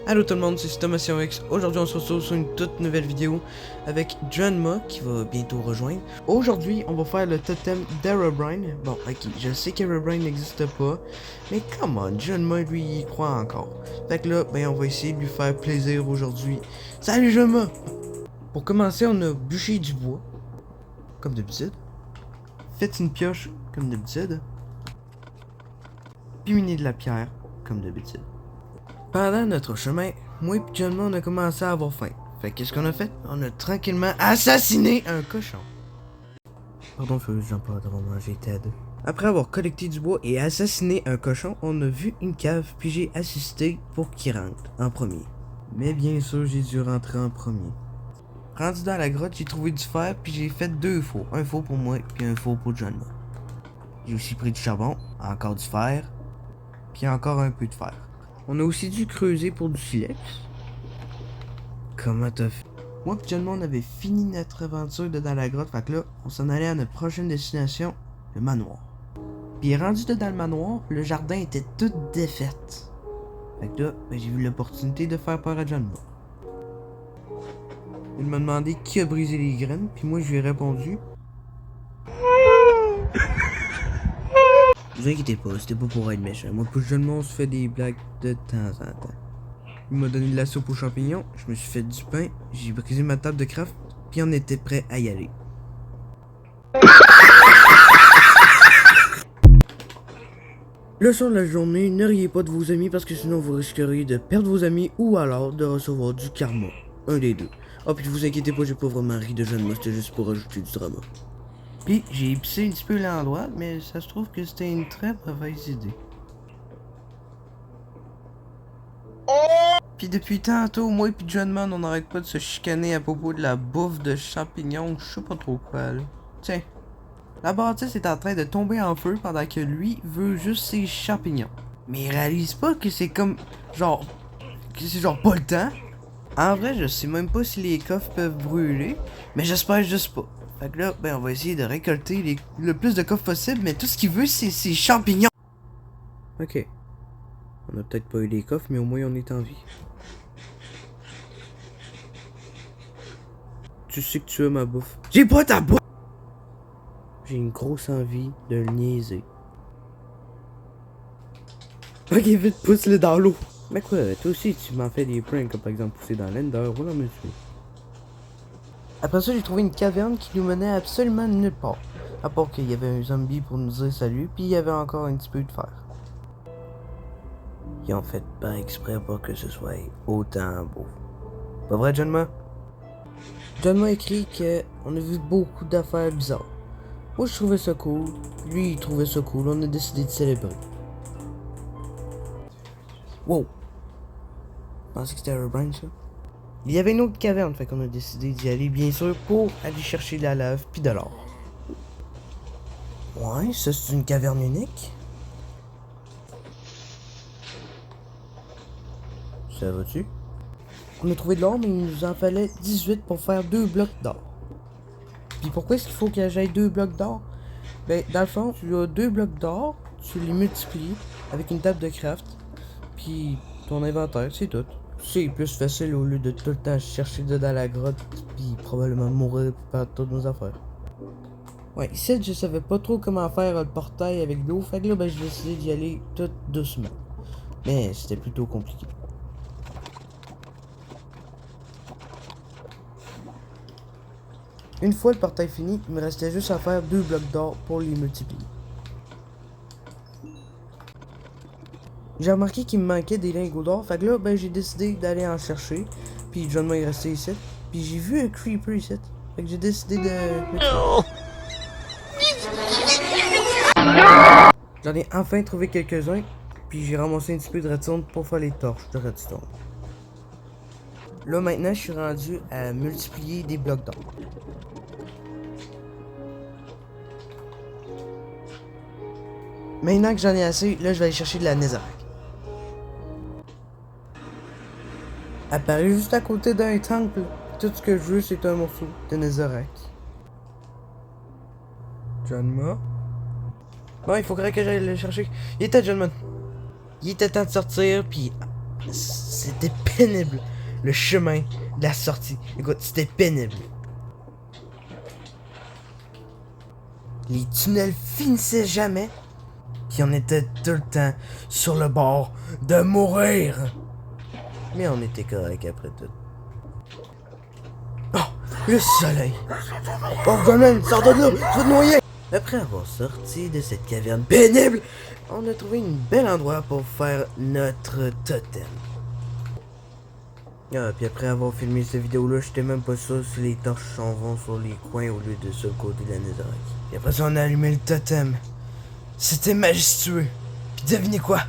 Allô tout le monde, c'est Thomas X. Aujourd'hui on se retrouve sur une toute nouvelle vidéo avec Janma qui va bientôt rejoindre. Aujourd'hui on va faire le totem d'Herobrine. Bon ok, je sais qu'Herobrine n'existe pas, mais come on, Janma lui il y croit encore. Fait que là, ben on va essayer de lui faire plaisir aujourd'hui. Salut Janma! Pour commencer on a bûché du bois, comme d'habitude. Faites une pioche, comme d'habitude. Puis miner de la pierre, comme d'habitude. Pendant notre chemin, moi et Janma on a commencé à avoir faim. Fait qu'est-ce qu'on a fait? On a tranquillement assassiné un cochon. Pardon, Jean-Paul d'avoir mangé Ted. Après avoir collecté du bois et assassiné un cochon, on a vu une cave, puis j'ai assisté pour qu'il rentre en premier. Mais bien sûr, j'ai dû rentrer en premier. Rendu dans la grotte, j'ai trouvé du fer, puis j'ai fait deux fours. Un four pour moi, puis un four pour Janma. J'ai aussi pris du charbon, encore du fer, puis encore un peu de fer. On a aussi dû creuser pour du silex. Comment t'as fait? Moi et Janma, on avait fini notre aventure dans la grotte, fait que là, on s'en allait à notre prochaine destination, le manoir. Puis rendu dans le manoir, le jardin était tout défait. Fait que là, ben, j'ai vu l'opportunité de faire peur à Janma. Il m'a demandé qui a brisé les graines, puis moi je lui ai répondu. Ne vous inquiétez pas, c'était pas pour être méchant. Moi et Janma, on se fait des blagues de temps en temps. Il m'a donné de la soupe aux champignons, je me suis fait du pain, j'ai brisé ma table de craft, puis on était prêt à y aller. Leçon de la journée, ne riez pas de vos amis parce que sinon vous risqueriez de perdre vos amis ou alors de recevoir du karma. Un des deux. Ah, puis vous inquiétez pas, j'ai pas vraiment ri de Janma, c'était juste pour ajouter du drama. Puis j'ai épicé un petit peu l'endroit, mais ça se trouve que c'était une très mauvaise idée. Puis depuis tantôt, moi et Janma, on n'arrête pas de se chicaner à propos de la bouffe de champignons, je sais pas trop quoi là. Tiens, la bâtisse est en train de tomber en feu pendant que lui veut juste ses champignons. Mais il réalise pas que c'est comme, genre, que c'est genre pas le temps. En vrai, je sais même pas si les coffres peuvent brûler, mais j'espère juste pas. Fait que là, ben on va essayer de récolter le plus de coffres possible, mais tout ce qu'il veut c'est ses champignons. Ok. On a peut-être pas eu les coffres, mais au moins on est en vie. Tu sais que tu as ma bouffe. J'ai pas ta bouffe! J'ai une grosse envie de le niaiser. Ok, vite, pousse-le dans l'eau. Mais quoi, toi aussi, tu m'en fais des pranks, comme par exemple pousser dans l'Ender, voilà, monsieur. Après ça, j'ai trouvé une caverne qui nous menait absolument nulle part. À part qu'il y avait un zombie pour nous dire salut, puis il y avait encore un petit peu de fer. Ils ont fait pas exprès pour que ce soit autant beau. Pas vrai, Janma? Janma a écrit qu'on a vu beaucoup d'affaires bizarres. Moi, je trouvais ça cool. Lui, il trouvait ça cool. On a décidé de célébrer. Wow! Je pensais que c'était Herobrine, ça. Il y avait une autre caverne, fait qu'on a décidé d'y aller, bien sûr, pour aller chercher de la lave puis de l'or. Ouais, ça, c'est une caverne unique. Ça va-tu? On a trouvé de l'or, mais il nous en fallait 18 pour faire 2 blocs d'or. Puis pourquoi est-ce qu'il faut que j'aille 2 blocs d'or? Ben, dans le fond, tu as 2 blocs d'or, tu les multiplies avec une table de craft, puis ton inventaire, c'est tout. C'est plus facile au lieu de tout le temps chercher dans la grotte, puis probablement mourir pour perdre toutes nos affaires. Ouais, ici, je savais pas trop comment faire le portail avec l'eau, fait que là, ben, j'ai décidé d'y aller tout doucement. Mais c'était plutôt compliqué. Une fois le portail fini, il me restait juste à faire 2 blocs d'or pour les multiplier. J'ai remarqué qu'il me manquait des lingots d'or, fait que là, ben, j'ai décidé d'aller en chercher. Puis Janma est resté ici. Puis j'ai vu un creeper ici. Fait que j'ai décidé de... J'en ai enfin trouvé quelques-uns. Puis j'ai ramassé un petit peu de redstone pour faire les torches de redstone. Là, maintenant, je suis rendu à multiplier des blocs d'or. Maintenant que j'en ai assez, là, je vais aller chercher de la netherrack. Apparu juste à côté d'un temple. Tout ce que je veux, c'est un morceau de netherrack. Janma? Bon, il faudrait que j'aille le chercher. Il était Janma. Il était temps de sortir, puis C'était pénible. Le chemin de la sortie. Écoute, c'était pénible. Les tunnels finissaient jamais. Puis on était tout le temps sur le bord de mourir. Mais on était correct après tout. Oh, le soleil. Oh, Gunman, sors de là, tu vas te noyer. Après avoir sorti de cette caverne pénible, on a trouvé un bel endroit pour faire notre totem. Ah, puis après avoir filmé cette vidéo-là, j'étais même pas sûr si les torches s'en vont sur les coins au lieu de sur le côté de la netherrack. Et après ça, on a allumé le totem. C'était majestueux. Puis devinez quoi?